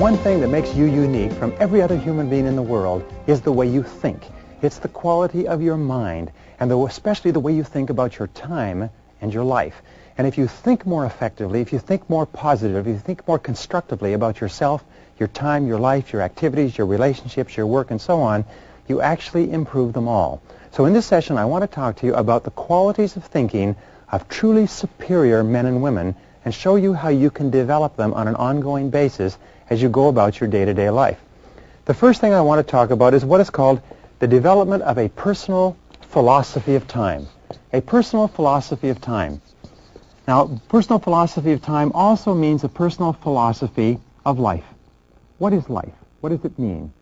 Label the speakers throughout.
Speaker 1: one thing that makes you unique from every other human being in the world is the way you think. It's the quality of your mind, and especially the way you think about your time and your life. And if you think more effectively, if you think more positively, if you think more constructively about yourself, your time, your life, your activities, your relationships, your work, and so on, you actually improve them all. So in this session, I want to talk to you about the qualities of thinking of truly superior men and women and show you how you can develop them on an ongoing basis as you go about your day-to-day life. The first thing I want to talk about is what is called the development of a personal philosophy of time. A personal philosophy of time. Now, personal philosophy of time also means a personal philosophy of life. What is life? What does it mean?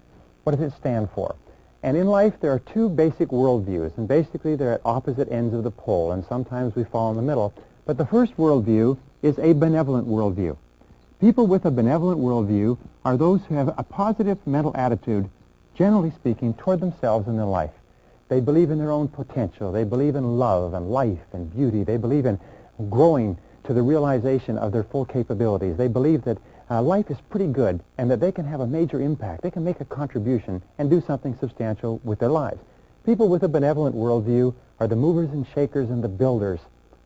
Speaker 1: What does it stand for? And in life, there are two basic worldviews, and basically they're at opposite ends of the pole, and sometimes we fall in the middle. But the first worldview is a benevolent worldview. People with a benevolent worldview are those who have a positive mental attitude, generally speaking, toward themselves and their life. They believe in their own potential. They believe in love and life and beauty. They believe in growing to the realization of their full capabilities. They believe that life is pretty good and that they can have a major impact. They can make a contribution and do something substantial with their lives. People with a benevolent worldview are the movers and shakers and the builders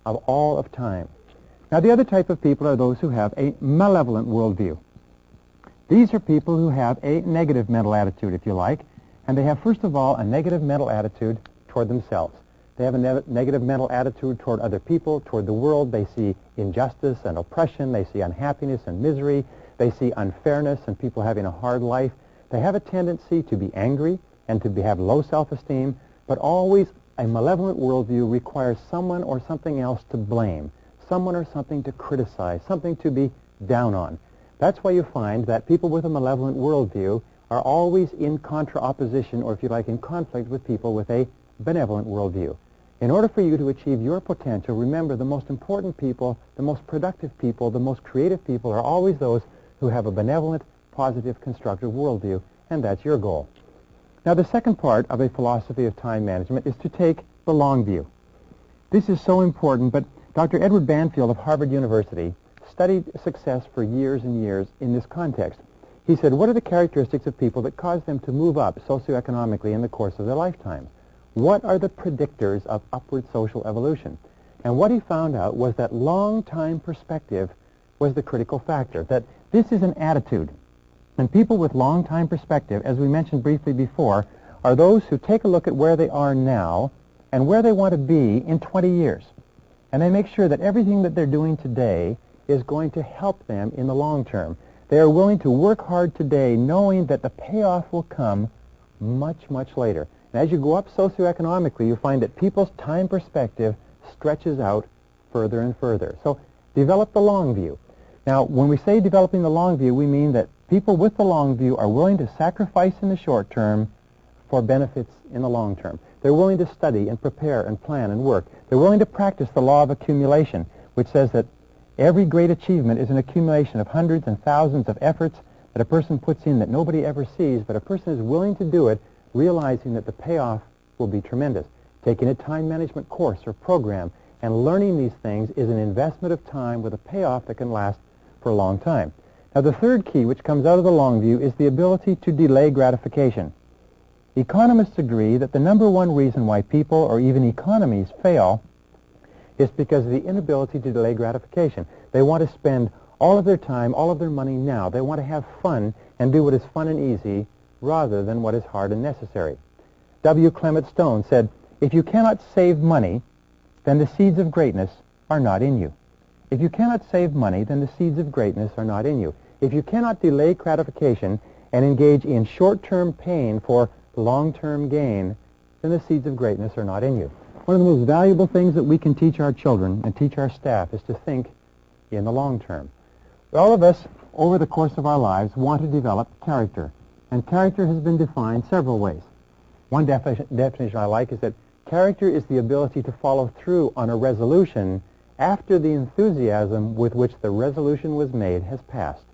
Speaker 1: of all of time. Now, the other type of people are those who have a malevolent worldview. These are people who have a negative mental attitude, if you like, and they have, first of all, a negative mental attitude toward themselves. They have a negative mental attitude toward other people, toward the world. They see injustice and oppression. They see unhappiness and misery. They see unfairness and people having a hard life. They have a tendency to be angry and to have low self-esteem, but always a malevolent worldview requires someone or something else to blame, someone or something to criticize, something to be down on. That's why you find that people with a malevolent worldview are always in contra-opposition, or if you like, in conflict with people with a benevolent worldview. In order for you to achieve your potential, remember the most important people, the most productive people, the most creative people are always those who have a benevolent, positive, constructive worldview, and that's your goal. Now, the second part of a philosophy of time management is to take the long view. This is so important, but Dr. Edward Banfield of Harvard University studied success for years and years in this context. He said, what are the characteristics of people that cause them to move up socioeconomically in the course of their lifetime? What are the predictors of upward social evolution? And what he found out was that long-time perspective was the critical factor, that this is an attitude. And people with long-time perspective, as we mentioned briefly before, are those who take a look at where they are now and where they want to be in 20 years. And they make sure that everything that they're doing today is going to help them in the long term. They are willing to work hard today knowing that the payoff will come much, much later. And as you go up socioeconomically, you find that people's time perspective stretches out further and further. So develop the long view. Now, when we say developing the long view, we mean that people with the long view are willing to sacrifice in the short term for benefits in the long term. They're willing to study and prepare and plan and work. They're willing to practice the law of accumulation, which says that every great achievement is an accumulation of hundreds and thousands of efforts that a person puts in that nobody ever sees, but a person is willing to do it realizing that the payoff will be tremendous. Taking a time management course or program and learning these things is an investment of time with a payoff that can last for a long time. Now, the third key, which comes out of the long view, is the ability to delay gratification. Economists agree that the number one reason why people or even economies fail is because of the inability to delay gratification. They want to spend all of their time, all of their money now. They want to have fun and do what is fun and easy rather than what is hard and necessary. W. Clement Stone said, if you cannot save money, then the seeds of greatness are not in you. If you cannot save money, then the seeds of greatness are not in you. If you cannot delay gratification and engage in short-term pain for long-term gain, then the seeds of greatness are not in you. One of the most valuable things that we can teach our children and teach our staff is to think in the long term. All of us, over the course of our lives, want to develop character. And character has been defined several ways. One definition I like is that character is the ability to follow through on a resolution after the enthusiasm with which the resolution was made has passed.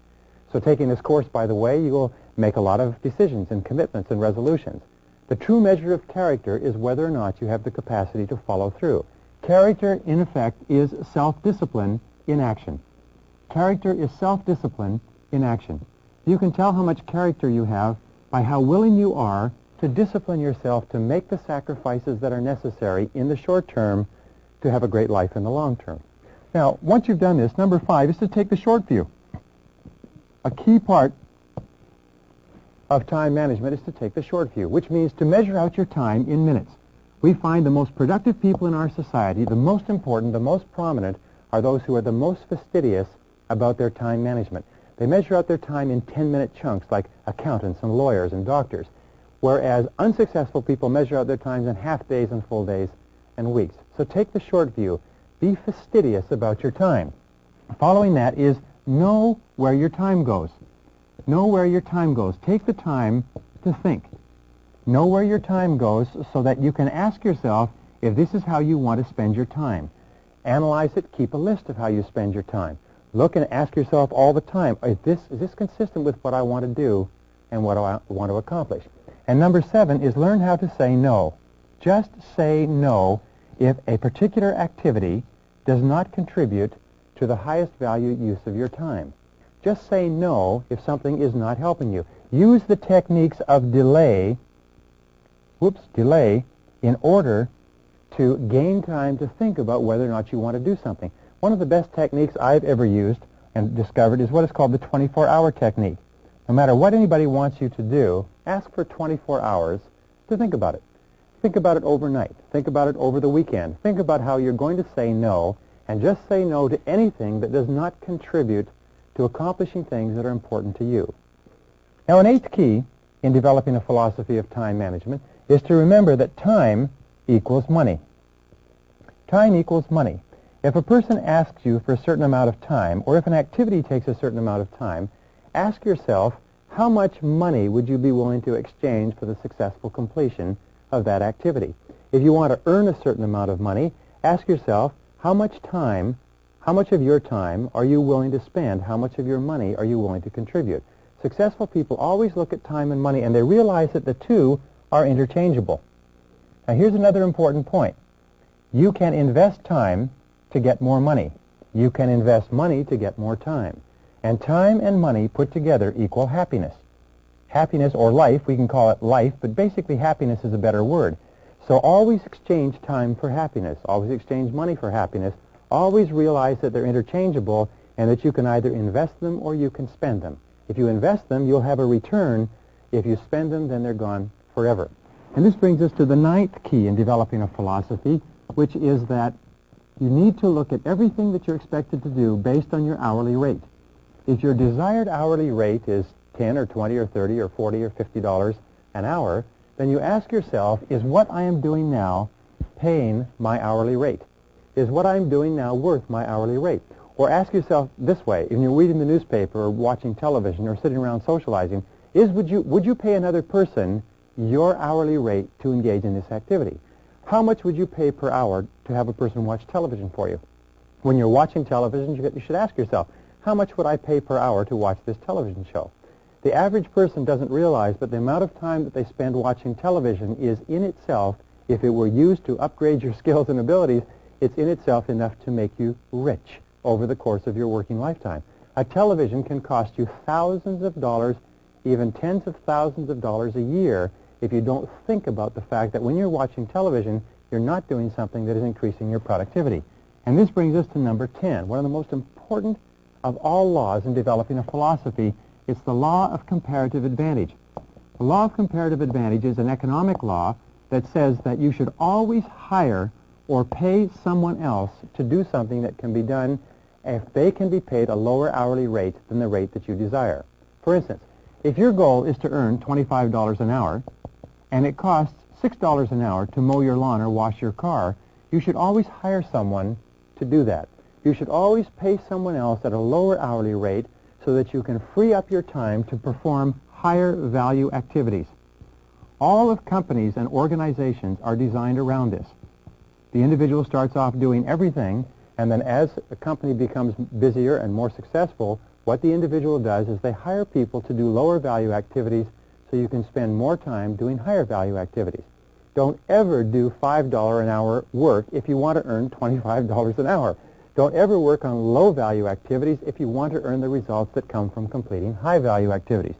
Speaker 1: So taking this course, by the way, you will make a lot of decisions and commitments and resolutions. The true measure of character is whether or not you have the capacity to follow through. Character, in effect, is self-discipline in action. Character is self-discipline in action. You can tell how much character you have by how willing you are to discipline yourself to make the sacrifices that are necessary in the short term to have a great life in the long term. Now, once you've done this, number 5 is to take the short view. A key part of time management is to take the short view, which means to measure out your time in minutes. We find the most productive people in our society, the most important, the most prominent, are those who are the most fastidious about their time management. They measure out their time in 10-minute chunks like accountants and lawyers and doctors, whereas unsuccessful people measure out their times in half days and full days and weeks. So take the short view. Be fastidious about your time. Following that is know where your time goes. Know where your time goes. Take the time to think. Know where your time goes so that you can ask yourself if this is how you want to spend your time. Analyze it. Keep a list of how you spend your time. Look and ask yourself all the time, is this consistent with what I want to do and what I want to accomplish? And number 7 is learn how to say no. Just say no if a particular activity does not contribute to the highest value use of your time. Just say no if something is not helping you. Use the techniques of delay in order to gain time to think about whether or not you want to do something. One of the best techniques I've ever used and discovered is what is called the 24-hour technique. No matter what anybody wants you to do, ask for 24 hours to think about it. Think about it overnight. Think about it over the weekend. Think about how you're going to say no, and just say no to anything that does not contribute to accomplishing things that are important to you. Now, an 8th key in developing a philosophy of time management is to remember that time equals money. Time equals money. If a person asks you for a certain amount of time, or if an activity takes a certain amount of time, ask yourself, how much money would you be willing to exchange for the successful completion of that activity? If you want to earn a certain amount of money, ask yourself, how much of your time are you willing to spend? How much of your money are you willing to contribute? Successful people always look at time and money, and they realize that the two are interchangeable. Now, here's another important point. You can invest time to get more money. You can invest money to get more time. And time and money put together equal happiness. Happiness, or life, we can call it life, but basically happiness is a better word. So always exchange time for happiness. Always exchange money for happiness. Always realize that they're interchangeable and that you can either invest them or you can spend them. If you invest them, you'll have a return. If you spend them, then they're gone forever. And this brings us to the 9th key in developing a philosophy, which is that you need to look at everything that you're expected to do based on your hourly rate. If your desired hourly rate is $10 or $20 or $30 or $40 or $50 an hour, then you ask yourself, is what I am doing now paying my hourly rate? Is what I'm doing now worth my hourly rate? Or ask yourself this way, when you're reading the newspaper or watching television or sitting around socializing, would you pay another person your hourly rate to engage in this activity? How much would you pay per hour to have a person watch television for you? When you're watching television, you should ask yourself, how much would I pay per hour to watch this television show? The average person doesn't realize that the amount of time that they spend watching television is in itself, if it were used to upgrade your skills and abilities, it's in itself enough to make you rich over the course of your working lifetime. A television can cost you thousands of dollars, even tens of thousands of dollars a year, if you don't think about the fact that when you're watching television, you're not doing something that is increasing your productivity. And this brings us to number 10, one of the most important of all laws in developing a philosophy. It's the law of comparative advantage. The law of comparative advantage is an economic law that says that you should always hire or pay someone else to do something that can be done if they can be paid a lower hourly rate than the rate that you desire. For instance, if your goal is to earn $25 an hour, and it costs $6 an hour to mow your lawn or wash your car, you should always hire someone to do that. You should always pay someone else at a lower hourly rate so that you can free up your time to perform higher value activities. All of companies and organizations are designed around this. The individual starts off doing everything, and then as a company becomes busier and more successful, what the individual does is they hire people to do lower value activities so you can spend more time doing higher value activities. Don't ever do $5 an hour work if you want to earn $25 an hour. Don't ever work on low-value activities if you want to earn the results that come from completing high-value activities.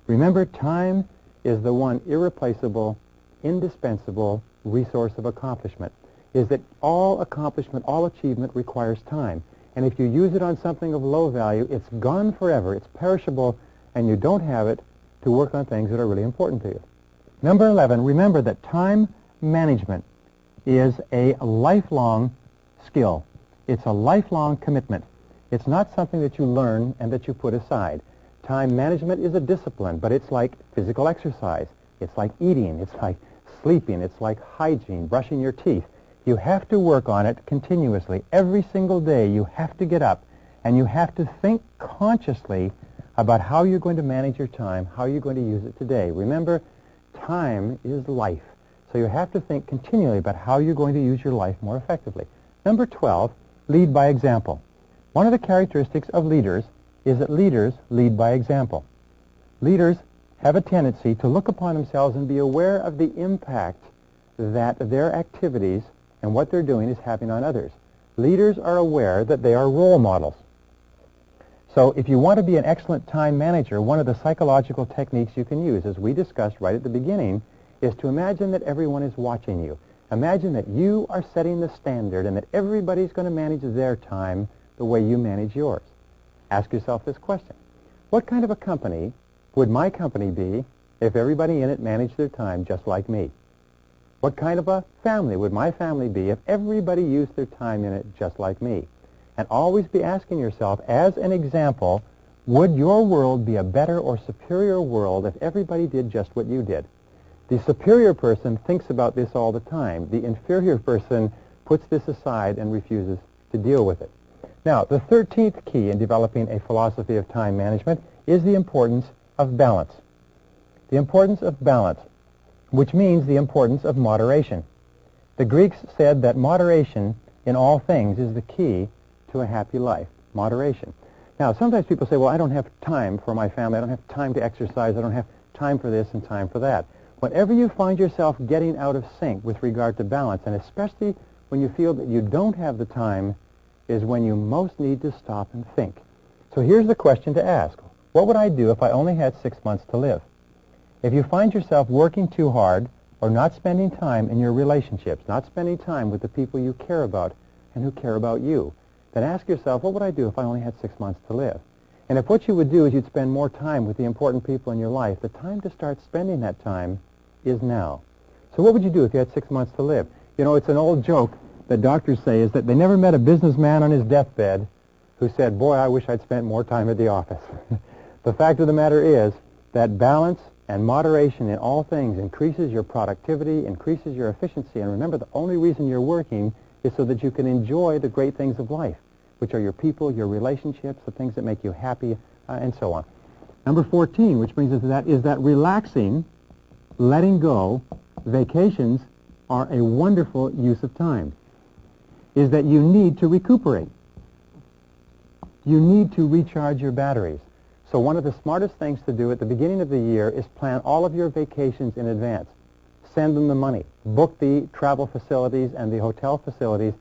Speaker 1: Remember, time is the one irreplaceable, indispensable resource of accomplishment, is that all accomplishment, all achievement requires time. And if you use it on something of low value, it's gone forever, it's perishable, and you don't have it to work on things that are really important to you. Number 11, remember that time management is a lifelong skill. It's a lifelong commitment. It's not something that you learn and that you put aside. Time management is a discipline, but it's like physical exercise. It's like eating. It's like sleeping. It's like hygiene, brushing your teeth. You have to work on it continuously. Every single day you have to get up and you have to think consciously about how you're going to manage your time, how you're going to use it today. Remember, time is life. So you have to think continually about how you're going to use your life more effectively. Number 12, lead by example. One of the characteristics of leaders is that leaders lead by example. Leaders have a tendency to look upon themselves and be aware of the impact that their activities and what they're doing is having on others. Leaders are aware that they are role models. So if you want to be an excellent time manager, one of the psychological techniques you can use, as we discussed right at the beginning, is to imagine that everyone is watching you. Imagine that you are setting the standard and that everybody's going to manage their time the way you manage yours. Ask yourself this question. What kind of a company would my company be if everybody in it managed their time just like me? What kind of a family would my family be if everybody used their time in it just like me? And always be asking yourself, as an example, would your world be a better or superior world if everybody did just what you did? The superior person thinks about this all the time. The inferior person puts this aside and refuses to deal with it. Now, the 13th key in developing a philosophy of time management is the importance of balance. The importance of balance, which means the importance of moderation. The Greeks said that moderation in all things is the key to a happy life. Moderation. Now, sometimes people say, well, I don't have time for my family. I don't have time to exercise. I don't have time for this and time for that. Whenever you find yourself getting out of sync with regard to balance, and especially when you feel that you don't have the time, is when you most need to stop and think. So here's the question to ask. What would I do if I only had 6 months to live? If you find yourself working too hard or not spending time in your relationships, not spending time with the people you care about and who care about you, then ask yourself, what would I do if I only had 6 months to live? And if what you would do is you'd spend more time with the important people in your life, the time to start spending that time is now. So what would you do if you had 6 months to live? You know, it's an old joke that doctors say is that they never met a businessman on his deathbed who said, boy, I wish I'd spent more time at the office. The fact of the matter is that balance and moderation in all things increases your productivity, increases your efficiency, and remember, the only reason you're working is so that you can enjoy the great things of life, which are your people, your relationships, the things that make you happy, and so on. Number 14, which brings us to that, is that relaxing, letting go, vacations are a wonderful use of time, is that you need to recuperate. You need to recharge your batteries. So one of the smartest things to do at the beginning of the year is plan all of your vacations in advance. Send them the money. Book the travel facilities and the hotel facilities.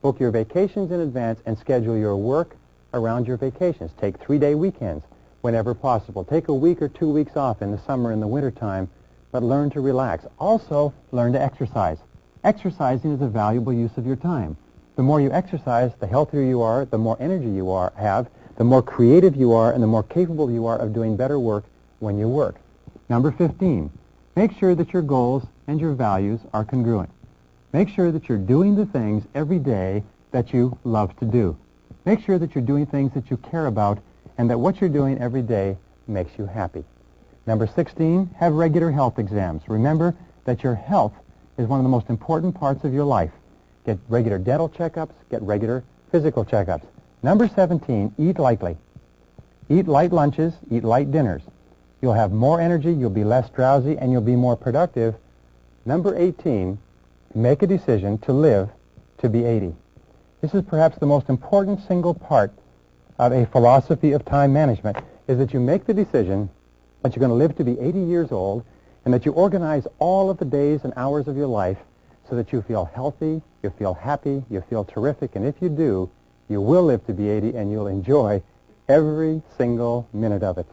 Speaker 1: Book your vacations in advance and schedule your work around your vacations. Take 3-day weekends whenever possible. Take a week or 2 weeks off in the summer and the winter time, but learn to relax. Also, learn to exercise. Exercising is a valuable use of your time. The more you exercise, the healthier you are, the more energy you have, the more creative you are, and the more capable you are of doing better work when you work. Number 15, make sure that your goals and your values are congruent. Make sure that you're doing the things every day that you love to do. Make sure that you're doing things that you care about and that what you're doing every day makes you happy. Number 16, have regular health exams. Remember that your health is one of the most important parts of your life. Get regular dental checkups, get regular physical checkups. Number 17, eat lightly. Eat light lunches, eat light dinners. You'll have more energy, you'll be less drowsy, and you'll be more productive. Number 18, make a decision to live to be 80. This is perhaps the most important single part of a philosophy of time management, is that you make the decision that you're going to live to be 80 years old and that you organize all of the days and hours of your life so that you feel healthy, you feel happy, you feel terrific, and if you do, You will live to be 80, and you'll enjoy every single minute of it.